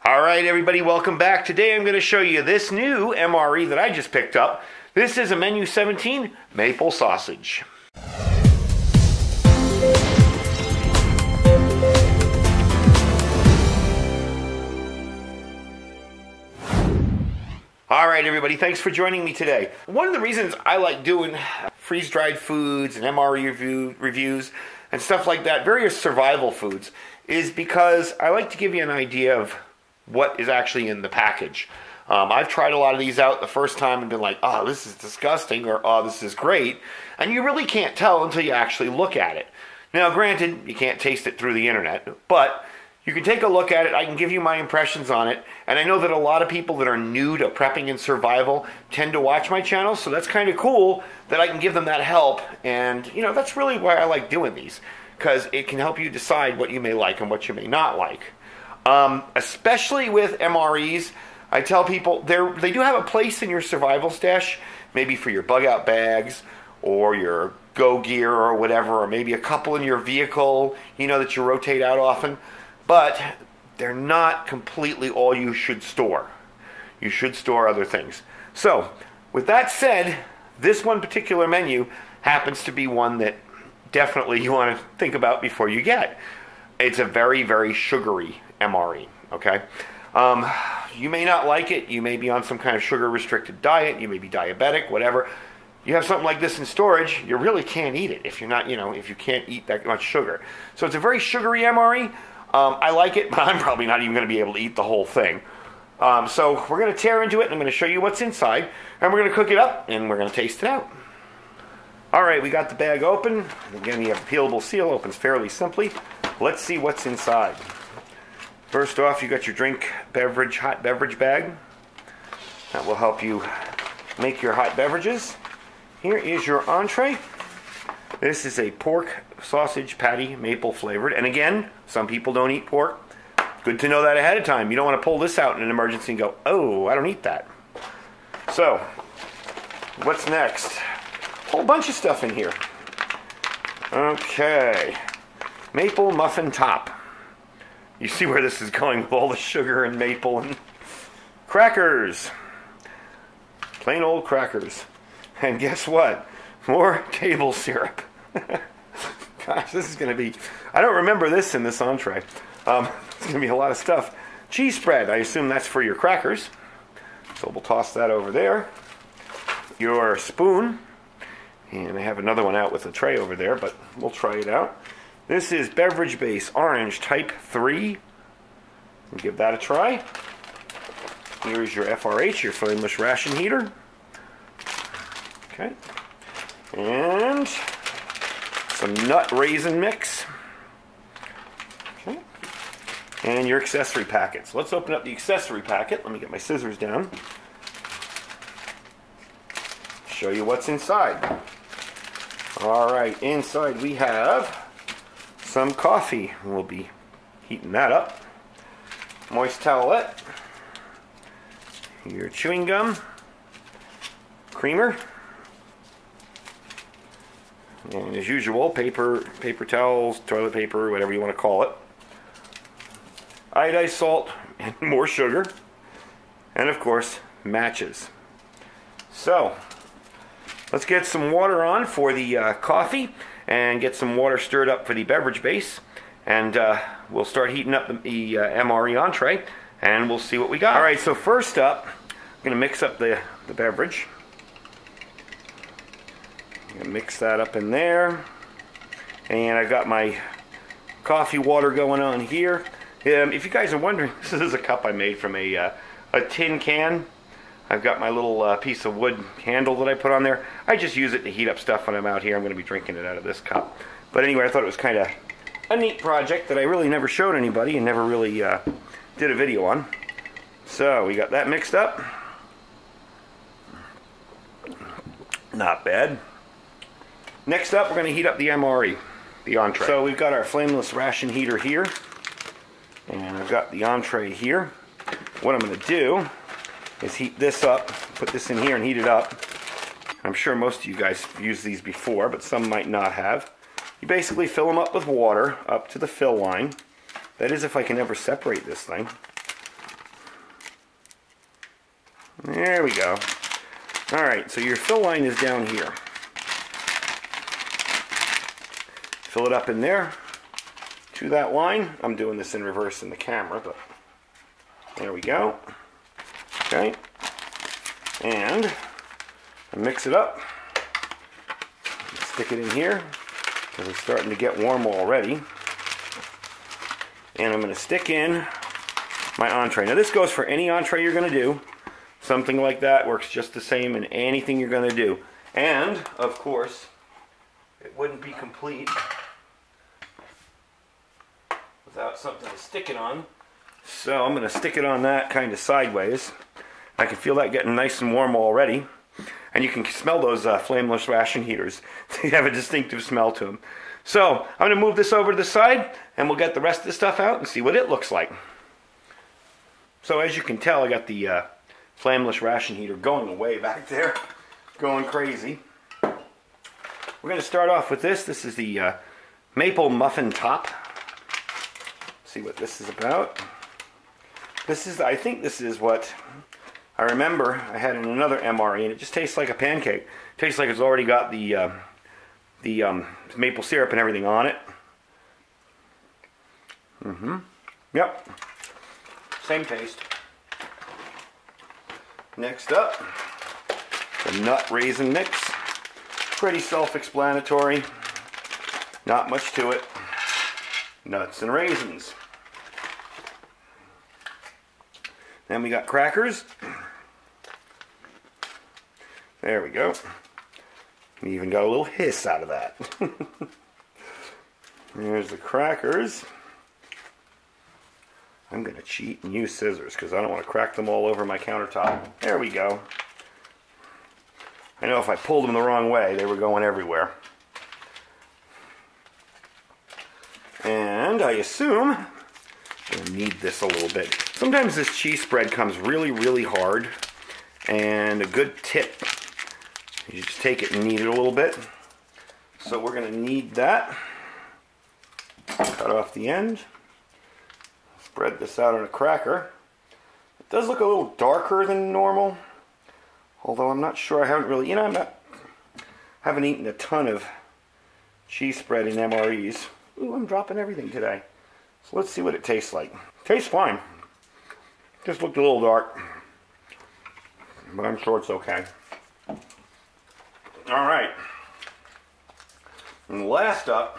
Alright everybody, welcome back. Today I'm going to show you this new MRE that I just picked up. This is a Menu 17 maple sausage. Alright everybody, thanks for joining me today. One of the reasons I like doing freeze-dried foods and MRE reviews and stuff like that, various survival foods, is because I like to give you an idea of what is actually in the package. I've tried a lot of these out the first time and been like, oh, this is disgusting, or oh, this is great. And you really can't tell until you actually look at it. Now, granted, you can't taste it through the internet, but you can take a look at it. I can give you my impressions on it. And I know that a lot of people that are new to prepping and survival tend to watch my channel, so that's kind of cool that I can give them that help. And, you know, that's really why I like doing these, because it can help you decide what you may like and what you may not like. Especially with MREs, I tell people they do have a place in your survival stash, maybe for your bug out bags or your go gear or whatever, or maybe a couple in your vehicle, you know, that you rotate out often. But they're not completely all you should store. You should store other things. So, with that said, this one particular menu happens to be one that definitely you want to think about before you get. It's a very, very sugary MRE, okay? You may not like it. You may be on some kind of sugar-restricted diet. You may be diabetic, whatever. You have something like this in storage, you really can't eat it if you're not, if you can't eat that much sugar. So it's a very sugary MRE. I like it, but I'm probably not even going to be able to eat the whole thing. So we're going to tear into it, and I'm going to show you what's inside, and we're going to cook it up, and we're going to taste it out. All right, we got the bag open. Again, you have a peelable seal, opens fairly simply. Let's see what's inside. First off, you got your hot beverage bag. That will help you make your hot beverages. Here is your entree. This is a pork sausage patty, maple flavored. And again, some people don't eat pork. Good to know that ahead of time. You don't want to pull this out in an emergency and go, oh, I don't eat that. So, what's next? A whole bunch of stuff in here. Okay. Maple muffin top. You see where this is going with all the sugar and maple and crackers. Plain old crackers. And guess what? More table syrup. Gosh, this is going to be... I don't remember this in this entree. It's going to be a lot of stuff. Cheese spread. I assume that's for your crackers. So we'll toss that over there. Your spoon. And I have another one out with a tray over there, but we'll try it out. This is beverage base orange type 3. We'll give that a try. Here's your FRH, your flameless ration heater. Okay. And some nut raisin mix. Okay. And your accessory packets. Let's open up the accessory packet. Let me get my scissors down. Show you what's inside. Alright, inside we have some coffee. We'll be heating that up. Moist towelette. Your chewing gum. Creamer. And as usual, paper towels, toilet paper, whatever you want to call it. Iodized salt and more sugar. And of course, matches. So, let's get some water on for the coffee and get some water stirred up for the beverage base. And we'll start heating up the MRE entree, and we'll see what we got. All right, so first up, I'm going to mix up the beverage. I'm going to mix that up in there. And I've got my coffee water going on here. If you guys are wondering, this is a cup I made from a tin can. I've got my little piece of wood handle that I put on there. I just use it to heat up stuff when I'm out here. I'm going to be drinking it out of this cup. But anyway, I thought it was kind of a neat project that I really never showed anybody and never really did a video on. So we got that mixed up. Not bad. Next up, we're going to heat up the MRE, the entree. So we've got our flameless ration heater here. And I've got the entree here. What I'm going to do is heat this up, put this in here and heat it up. I'm sure most of you guys have used these before, but some might not have. You basically fill them up with water up to the fill line. That is if I can ever separate this thing. There we go. All right, so your fill line is down here. Fill it up in there to that line. I'm doing this in reverse in the camera, but there we go. Okay. And I mix it up. Stick it in here because it's starting to get warm already. And I'm going to stick in my entree. Now this goes for any entree you're going to do. Something like that works just the same in anything you're going to do. And, of course, it wouldn't be complete without something to stick it on. So I'm going to stick it on that kind of sideways. I can feel that getting nice and warm already. And you can smell those flameless ration heaters. They have a distinctive smell to them. So I'm going to move this over to the side and we'll get the rest of the stuff out and see what it looks like. So as you can tell, I got the flameless ration heater going away back there, going crazy. We're going to start off with this. This is the maple muffin top. See what this is about. This is, I think this is what I remember I had in another MRE, and it just tastes like a pancake. It tastes like it's already got the maple syrup and everything on it. Yep. Same taste. Next up, the nut raisin mix. Pretty self-explanatory. Not much to it. Nuts and raisins. Then we got crackers. There we go. We even got a little hiss out of that. There's the crackers. I'm going to cheat and use scissors because I don't want to crack them all over my countertop. There we go. I know if I pulled them the wrong way, they were going everywhere. And I assume I'll knead this a little bit. Sometimes this cheese spread comes really, really hard. And a good tip, you just take it and knead it a little bit. So we're going to knead that. Cut off the end. Spread this out on a cracker. It does look a little darker than normal. Although I'm not sure, I haven't really, haven't eaten a ton of cheese spread in MREs. Ooh, I'm dropping everything today. So let's see what it tastes like. Tastes fine. Just looked a little dark. But I'm sure it's okay. Alright. And last up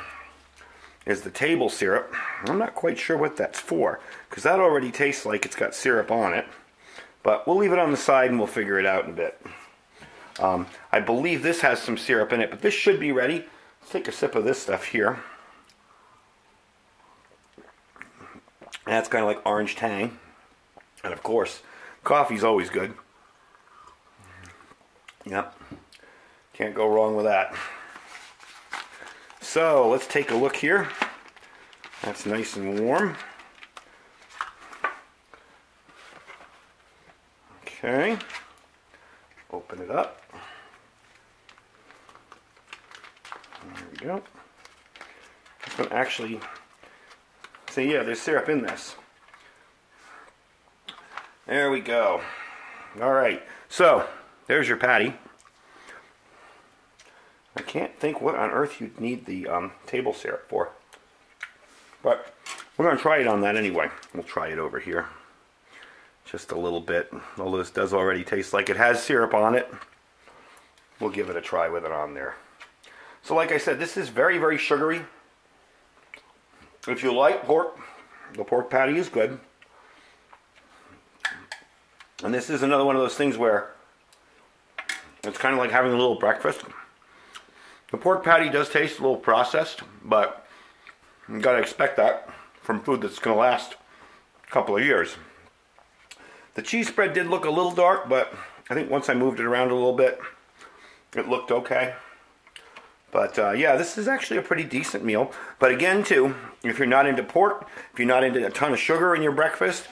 is the table syrup. I'm not quite sure what that's for, because that already tastes like it's got syrup on it. But we'll leave it on the side and we'll figure it out in a bit. I believe this has some syrup in it, but this should be ready. Let's take a sip of this stuff here. That's kind of like orange tang. And of course, coffee's always good. Yep. Can't go wrong with that. So, let's take a look here. That's nice and warm. Okay. Open it up. There we go. This one actually... See, yeah, there's syrup in this. There we go. Alright, so, there's your patty. I can't think what on earth you'd need the table syrup for. But we're going to try it on that anyway. We'll try it over here. Just a little bit. Although this does already taste like it has syrup on it. We'll give it a try with it on there. So like I said, this is very, very sugary. If you like pork, the pork patty is good. And this is another one of those things where it's kind of like having a little breakfast. The pork patty does taste a little processed, but you gotta expect that from food that's gonna last a couple of years. The cheese spread did look a little dark, but I think once I moved it around a little bit, it looked okay. But yeah, this is actually a pretty decent meal. But again, too, if you're not into pork, if you're not into a ton of sugar in your breakfast,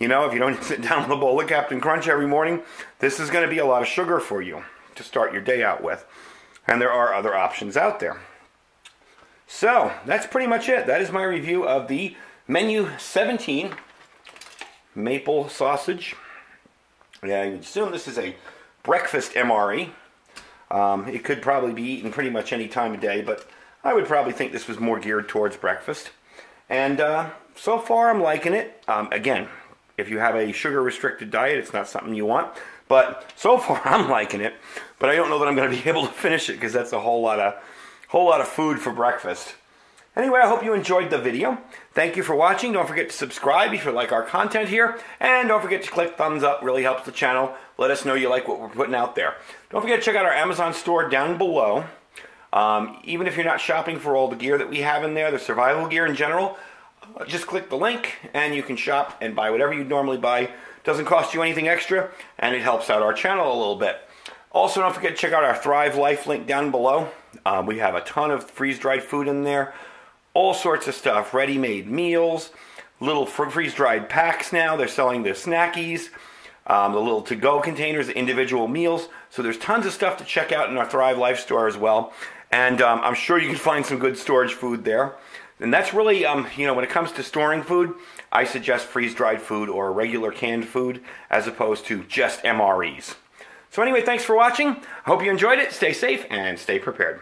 you know, if you don't sit down with a bowl of Captain Crunch every morning, this is going to be a lot of sugar for you to start your day out with. And there are other options out there. So, that's pretty much it. That is my review of the Menu 17 maple sausage Yeah, I would assume this is a breakfast MRE. It could probably be eaten pretty much any time of day, but I would probably think this was more geared towards breakfast. And so far I'm liking it. Again, if you have a sugar-restricted diet, it's not something you want. But so far I'm liking it. But I don't know that I'm going to be able to finish it because that's a whole lot of food for breakfast. Anyway, I hope you enjoyed the video. Thank you for watching. Don't forget to subscribe if you like our content here. And don't forget to click thumbs up. Really helps the channel. Let us know you like what we're putting out there. Don't forget to check out our Amazon store down below. Even if you're not shopping for all the gear that we have in there, the survival gear in general, just click the link and you can shop and buy whatever you'd normally buy. Doesn't cost you anything extra, and it helps out our channel a little bit. Also, don't forget to check out our Thrive Life link down below. We have a ton of freeze-dried food in there. All sorts of stuff, ready-made meals, little freeze-dried packs now. They're selling their snackies, the little to-go containers, individual meals. So there's tons of stuff to check out in our Thrive Life store as well. And I'm sure you can find some good storage food there. And that's really, when it comes to storing food, I suggest freeze-dried food or regular canned food as opposed to just MREs. So anyway, thanks for watching. I hope you enjoyed it. Stay safe and stay prepared.